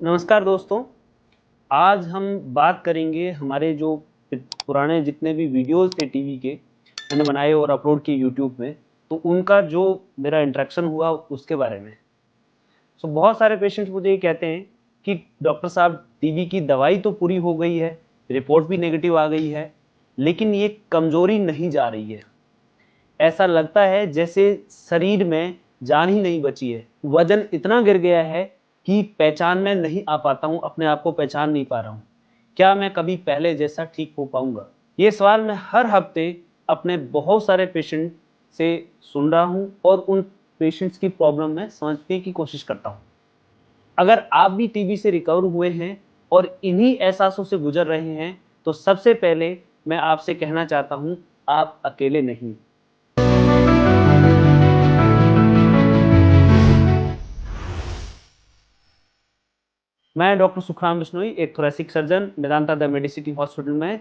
नमस्कार दोस्तों। आज हम बात करेंगे हमारे जो पुराने जितने भी वीडियोस थे टीवी के मैंने बनाए और अपलोड किए यूट्यूब में, तो उनका जो मेरा इंटरेक्शन हुआ उसके बारे में। बहुत सारे पेशेंट्स मुझे ये कहते हैं कि डॉक्टर साहब टीबी की दवाई तो पूरी हो गई है, रिपोर्ट भी नेगेटिव आ गई है, लेकिन ये कमज़ोरी नहीं जा रही है। ऐसा लगता है जैसे शरीर में जान ही नहीं बची है। वज़न इतना गिर गया है कि पहचान में नहीं आ पाता हूँ, अपने आप को पहचान नहीं पा रहा हूँ। क्या मैं कभी पहले जैसा ठीक हो पाऊँगा? ये सवाल मैं हर हफ्ते अपने बहुत सारे पेशेंट से सुन रहा हूँ और उन पेशेंट्स की प्रॉब्लम में समझने की कोशिश करता हूँ। अगर आप भी टीबी से रिकवर हुए हैं और इन्हीं एहसासों से गुज़र रहे हैं, तो सबसे पहले मैं आपसे कहना चाहता हूँ, आप अकेले नहीं। मैं डॉक्टर सुखराम बिश्नोई, एक thoracic surgeon Medanta the Medicity hospital में,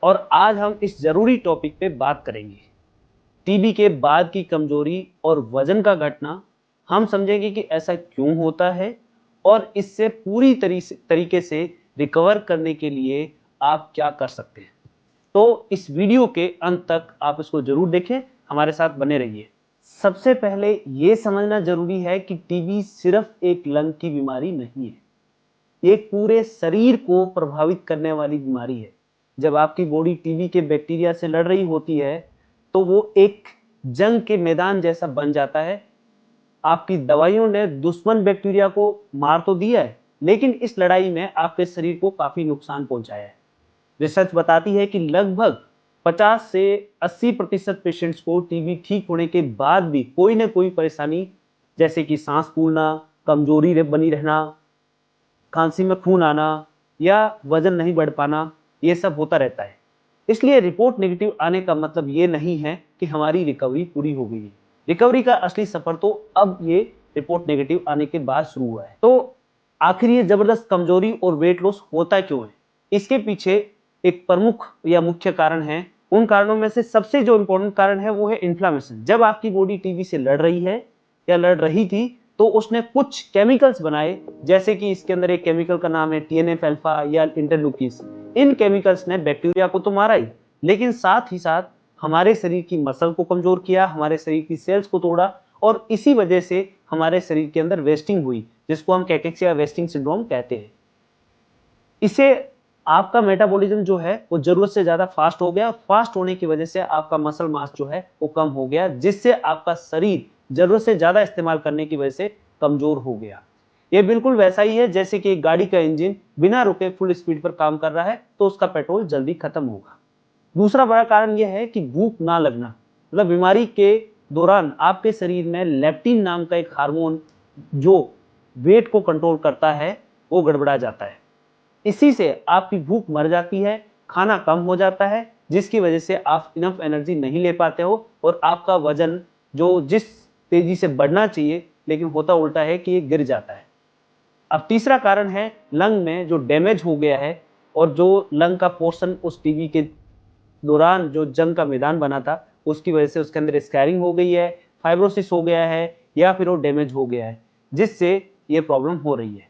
और आज हम इस ज़रूरी टॉपिक पे बात करेंगे। टीबी के बाद की कमज़ोरी और वज़न का घटना। हम समझेंगे कि ऐसा क्यों होता है और इससे पूरी तरीके से रिकवर करने के लिए आप क्या कर सकते हैं। तो इस वीडियो के अंत तक आप इसको ज़रूर देखें, हमारे साथ बने रहिए। सबसे पहले ये समझना ज़रूरी है कि टीबी सिर्फ एक लंग की बीमारी नहीं है, ये पूरे शरीर को प्रभावित करने वाली बीमारी है। जब आपकी बॉडी टीबी के बैक्टीरिया से लड़ रही होती है, तो वो एक जंग के मैदान जैसा बन जाता है। आपकी दवाइयों ने दुश्मन बैक्टीरिया को मार तो दिया है, लेकिन इस लड़ाई में आपके शरीर को काफी नुकसान पहुंचाया है। रिसर्च बताती है कि लगभग 50 से 80% पेशेंट्स को टीबी ठीक होने के बाद भी कोई ना कोई परेशानी, जैसे कि सांस फूलना, कमजोरी बनी रहना, खांसी में खून आना या वजन नहीं बढ़ पाना, ये सब होता रहता है। इसलिए रिपोर्ट नेगेटिव आने का मतलब ये नहीं है कि हमारी रिकवरी पूरी हो गई है। रिकवरी का असली सफर तो अब ये रिपोर्ट नेगेटिव आने के बाद शुरू हुआ है। तो आखिर ये जबरदस्त कमजोरी और वेट लॉस होता क्यों है? इसके पीछे एक प्रमुख या मुख्य कारण है। उन कारणों में से सबसे जो इंपॉर्टेंट कारण है वो है इन्फ्लामेशन। जब आपकी बॉडी टीबी से लड़ रही है या लड़ रही थी, तो उसने कुछ केमिकल्स बनाए, जैसे कि इसके अंदर एक केमिकल का नाम है टीएनएफ अल्फा या इंटरल्यूकिन्स। इन केमिकल्स ने बैक्टीरिया को तो मारा ही, लेकिन साथ ही साथ हमारे शरीर की मसल को कमजोर किया, हमारे शरीर की सेल्स को तोड़ा, और इसी वजह से हमारे शरीर के अंदर वेस्टिंग हुई, जिसको हम कैकेक्सिया वेस्टिंग सिंड्रोम कहते हैं। इसे आपका मेटाबॉलिज्म जो है वो जरूरत से ज्यादा फास्ट हो गया। फास्ट होने की वजह से आपका मसल मास जो है वो कम हो गया, जिससे आपका शरीर जरूरत से ज्यादा इस्तेमाल करने की वजह से कमजोर हो गया। ये बिल्कुल वैसा ही है जैसे कि एक गाड़ी का इंजन बिना रुके फुल स्पीड पर काम कर रहा है, तो उसका पेट्रोल जल्दी खत्म होगा। दूसरा बड़ा कारण यह है कि भूख ना लगना। मतलब बीमारी के दौरान आपके शरीर में लेप्टिन नाम का एक हार्मोन जो वेट को कंट्रोल करता है, वो गड़बड़ा जाता है। इसी से आपकी भूख मर जाती है, खाना कम हो जाता है, जिसकी वजह से आप इनफ एनर्जी नहीं ले पाते हो और आपका वजन जो जिस तेजी से बढ़ना चाहिए, लेकिन होता उल्टा है कि ये गिर जाता है। अब तीसरा कारण है लंग में जो डैमेज हो गया है, और जो लंग का पोर्शन उस टीबी के दौरान जो जंग का मैदान बना था, उसकी वजह से उसके अंदर स्कैरिंग हो गई है, फाइब्रोसिस हो गया है, या फिर वो डैमेज हो गया है, जिससे ये प्रॉब्लम हो रही है।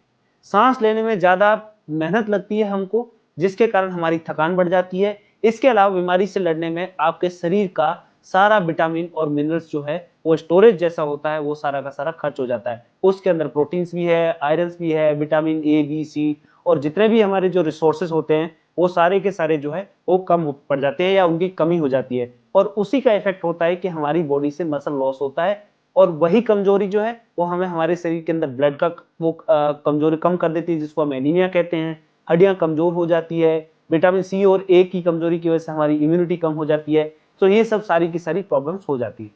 सांस लेने में ज़्यादा मेहनत लगती है हमको, जिसके कारण हमारी थकान बढ़ जाती है। इसके अलावा बीमारी से लड़ने में आपके शरीर का सारा विटामिन और मिनरल्स जो है वो स्टोरेज जैसा होता है, वो सारा का सारा खर्च हो जाता है। उसके अंदर प्रोटीन्स भी है, आयरन्स भी है, विटामिन ए बी सी, और जितने भी हमारे जो रिसोर्सेज होते हैं वो सारे के सारे जो है वो कम पड़ जाते हैं या उनकी कमी हो जाती है, और उसी का इफेक्ट होता है कि हमारी बॉडी से मसल लॉस होता है, और वही कमजोरी जो है वो हमें हमारे शरीर के अंदर ब्लड का वो कमजोरी कम कर देती है, जिसको हम एनीमिया कहते हैं। हड्डियां कमजोर हो जाती है, विटामिन सी और ए की कमजोरी की वजह से हमारी इम्यूनिटी कम हो जाती है। तो ये सब सारी की सारी प्रॉब्लम्स हो जाती है।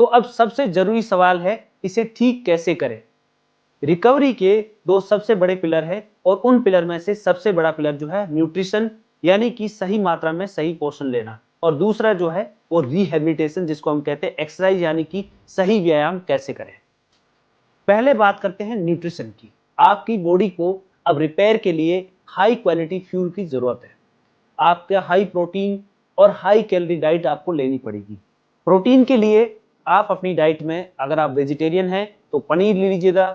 तो अब सबसे जरूरी सवाल है, इसे ठीक कैसे करें? रिकवरी के दो सबसे बड़े पिलर है, और उन पिलर में से सबसे बड़ा पिलर जो है न्यूट्रिशन, यानी कि सही मात्रा में सही पोषण लेना, और दूसरा जो है वो रिहैबिलिटेशन, जिसको हम कहते हैं एक्सरसाइज, यानी कि सही व्यायाम कैसे करें। पहले बात करते हैं न्यूट्रिशन की। आपकी बॉडी को अब रिपेयर के लिए हाई क्वालिटी फ्यूल की जरूरत है। आपका हाई प्रोटीन और हाई कैलोरी डाइट आपको लेनी पड़ेगी। प्रोटीन के लिए आप अपनी डाइट में, अगर आप वेजिटेरियन हैं तो पनीर ले लीजिएगा,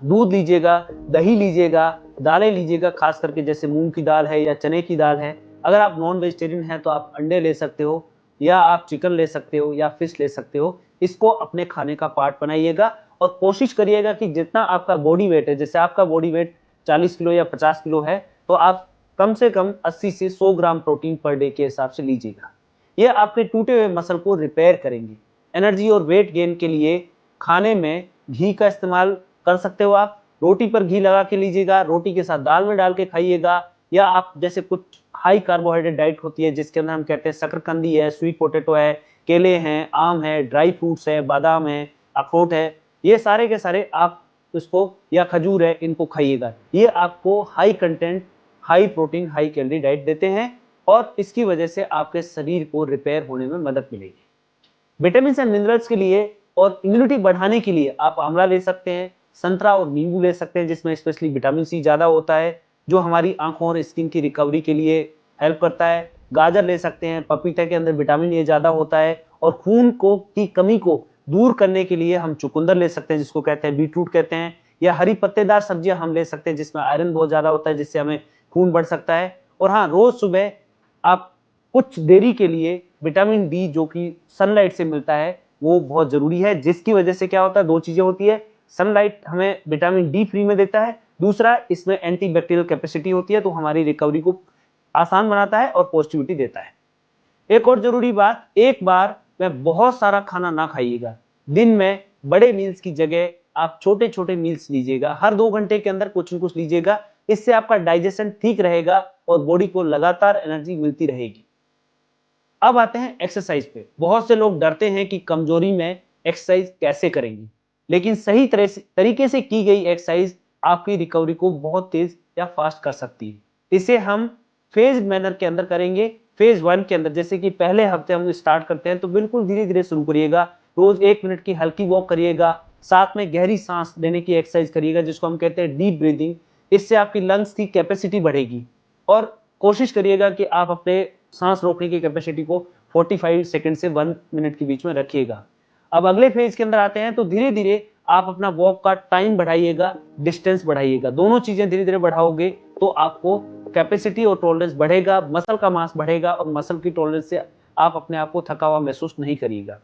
दूध लीजिएगा, दही लीजिएगा, दालें लीजिएगा, खास करके जैसे मूंग की दाल है या चने की दाल है। अगर आप नॉन वेजिटेरियन हैं तो आप अंडे ले सकते हो या आप चिकन ले सकते हो या फिश ले सकते हो। इसको अपने खाने का पार्ट बनाइएगा और कोशिश करिएगा कि जितना आपका बॉडी वेट है, जैसे आपका बॉडी वेट 40 किलो या 50 किलो है, तो आप कम से कम 80 से 100 ग्राम प्रोटीन पर डे के हिसाब से लीजिएगा। ये आपके टूटे हुए मसल को रिपेयर करेंगे। एनर्जी और वेट गेन के लिए खाने में घी का इस्तेमाल कर सकते हो आप। रोटी पर घी लगा के लीजिएगा, रोटी के साथ दाल में डाल के खाइएगा, या आप जैसे कुछ हाई कार्बोहाइड्रेट डाइट होती है जिसके अंदर हम कहते हैं शकरकंदी है, स्वीट पोटैटो है, केले हैं, आम है, ड्राई फ्रूट्स है, बादाम है, अखरोट है, ये सारे के सारे आप इसको, या खजूर है, इनको खाइएगा। ये आपको high content, high protein, high calorie diet देते हैं और इसकी वजह से आपके शरीर को रिपेयर होने में मदद मिलेगी। विटामिन एंड मिनरल्स के लिए और इम्यूनिटी बढ़ाने के लिए आप आंवला ले सकते हैं, संतरा और नींबू ले सकते हैं जिसमें स्पेशली विटामिन सी ज़्यादा होता है जो हमारी आंखों और स्किन की रिकवरी के लिए हेल्प करता है। गाजर ले सकते हैं, पपीता के अंदर विटामिन ए ज़्यादा होता है और खून को की कमी को दूर करने के लिए हम चुकंदर ले सकते हैं जिसको कहते हैं बीटरूट कहते हैं, या हरी पत्तेदार सब्जियां हम ले सकते हैं जिसमें आयरन बहुत ज़्यादा होता है जिससे हमें खून बढ़ सकता है। और हाँ, रोज़ सुबह आप कुछ देरी के लिए विटामिन डी जो कि सनलाइट से मिलता है वो बहुत जरूरी है, जिसकी वजह से क्या होता है, दो चीजें होती है। सनलाइट हमें विटामिन डी फ्री में देता है, दूसरा इसमें एंटीबैक्टीरियल कैपेसिटी होती है तो हमारी रिकवरी को आसान बनाता है और पॉजिटिविटी देता है। एक और जरूरी बात, एक बार में बहुत सारा खाना ना खाइएगा। दिन में बड़े मील्स की जगह आप छोटे छोटे मील्स लीजिएगा, हर 2 घंटे के अंदर कुछ न कुछ लीजिएगा। इससे आपका डाइजेशन ठीक रहेगा और बॉडी को लगातार एनर्जी मिलती रहेगी। अब आते हैं एक्सरसाइज पे। बहुत से लोग डरते हैं कि कमजोरी में एक्सरसाइज कैसे करेंगे, लेकिन सही तरीके से की गई एक्सरसाइज आपकी रिकवरी को बहुत तेज या फास्ट कर सकती है। इसे हम फेज मैनर के अंदर करेंगे। फेज 1 के अंदर जैसे कि पहले हफ्ते हम स्टार्ट करते हैं तो बिल्कुल धीरे धीरे शुरू करिएगा। रोज 1 मिनट की हल्की वॉक करिएगा, साथ में गहरी सांस लेने की एक्सरसाइज करिएगा जिसको हम कहते हैं डीप ब्रीदिंग। इससे आपकी लंग्स की कैपेसिटी बढ़ेगी और कोशिश करिएगा कि आप अपने सांस रोकने की कैपेसिटी को 45 सेकंड से 1 मिनट के बीच में रखिएगा। अब अगले फेज के अंदर आते हैं तो धीरे धीरे आप अपना वॉक का टाइम बढ़ाइएगा, डिस्टेंस बढ़ाइएगा। दोनों चीजें धीरे धीरे बढ़ाओगे तो आपको कैपेसिटी और टॉलरेंस बढ़ेगा, मसल का मास बढ़ेगा और मसल की टॉलरेंस से आप अपने आप को थका हुआ महसूस नहीं करिएगा।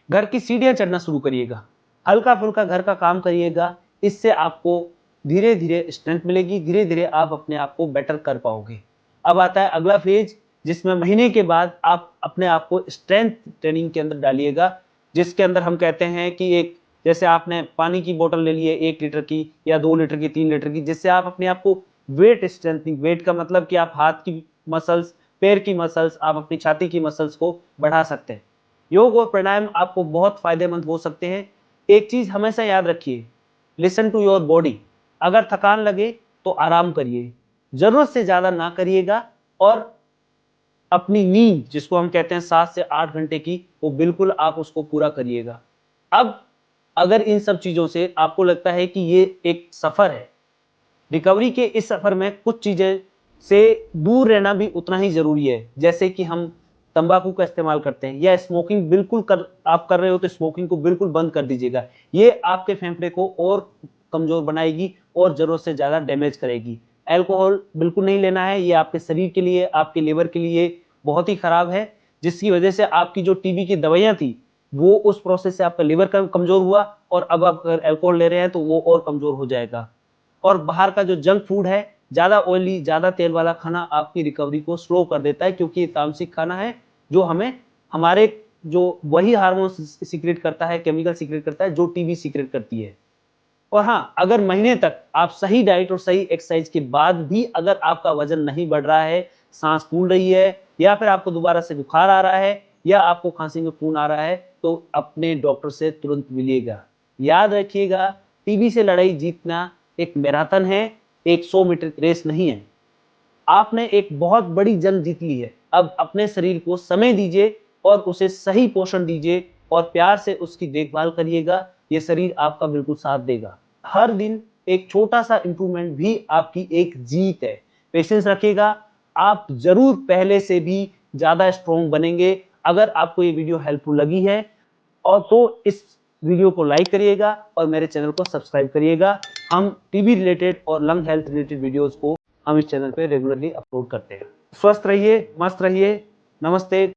घर की सीढ़ियां चढ़ना शुरू करिएगा, हल्का फुल्का घर का काम करिएगा। इससे आपको धीरे धीरे स्ट्रेंथ मिलेगी, धीरे धीरे आप अपने आप को बेटर कर पाओगे। अब आता है अगला फेज जिसमें महीने के बाद आप अपने आप को स्ट्रेंथ ट्रेनिंग के अंदर डालिएगा, जिसके अंदर हम कहते हैं कि एक जैसे आपने पानी की बोतल ले ली है 1 लीटर की या 2 लीटर की, 3 लीटर की, जिससे आप अपने आप को वेट स्ट्रेंथनिंग, वेट का मतलब कि आप हाथ की मसल्स, पैर की मसल्स, आप अपनी छाती की मसल्स को बढ़ा सकते हैं। योग और प्राणायाम आपको बहुत फायदेमंद हो सकते हैं। एक चीज हमेशा याद रखिए, लिसन टू योर बॉडी। अगर थकान लगे तो आराम करिए, जरूरत से ज्यादा ना करिएगा और अपनी नींद जिसको हम कहते हैं 7 से 8 घंटे की, वो बिल्कुल आप उसको पूरा करिएगा। अब अगर इन सब चीजों से आपको लगता है कि ये एक सफर है, रिकवरी के इस सफर में कुछ चीजें से दूर रहना भी उतना ही जरूरी है। जैसे कि हम तंबाकू का इस्तेमाल करते हैं या स्मोकिंग बिल्कुल आप कर रहे हो तो स्मोकिंग को बिल्कुल बंद कर दीजिएगा। ये आपके फेफड़े को और कमजोर बनाएगी और जरूरत से ज्यादा डैमेज करेगी। अल्कोहल बिल्कुल नहीं लेना है, ये आपके शरीर के लिए, आपके लिवर के लिए बहुत ही खराब है, जिसकी वजह से आपकी जो टीबी की दवाइयां थी वो उस प्रोसेस से आपका लिवर कमजोर हुआ और अब आप अगर अल्कोहल ले रहे हैं तो वो और कमजोर हो जाएगा। और बाहर का जो जंक फूड है, ज्यादा ऑयली, ज्यादा तेल वाला खाना आपकी रिकवरी को स्लो कर देता है, क्योंकि ये तामसिक खाना है जो हमें हमारे जो वही हार्मोन सीक्रेट करता है, केमिकल सीक्रेट करता है जो टीबी सीक्रेट करती है। और हाँ, अगर महीने तक आप सही डाइट और सही एक्सरसाइज के बाद भी अगर आपका वजन नहीं बढ़ रहा है, सांस फूल रही है या फिर आपको दोबारा से बुखार आ रहा है या आपको खांसी में खून आ रहा है, तो अपने डॉक्टर से तुरंत मिलिएगा। याद रखिएगा, टीबी से लड़ाई जीतना एक मैराथन है, एक 100 मीटर रेस नहीं है। आपने एक बहुत बड़ी जंग जीत ली है। अब अपने शरीर को समय दीजिए और उसे सही पोषण दीजिए और प्यार से उसकी देखभाल करिएगा। ये शरीर आपका बिल्कुल साथ देगा। हर दिन एक छोटा सा इंप्रूवमेंट भी आपकी एक जीत है। पेशेंस रखिएगा, आप जरूर पहले से भी ज्यादा स्ट्रॉन्ग बनेंगे। अगर आपको ये वीडियो हेल्पफुल लगी है और तो इस वीडियो को लाइक करिएगा और मेरे चैनल को सब्सक्राइब करिएगा। हम टीबी रिलेटेड और लंग हेल्थ रिलेटेड वीडियोस को हम इस चैनल पे रेगुलरली अपलोड करते हैं। स्वस्थ रहिए, मस्त रहिए। नमस्ते।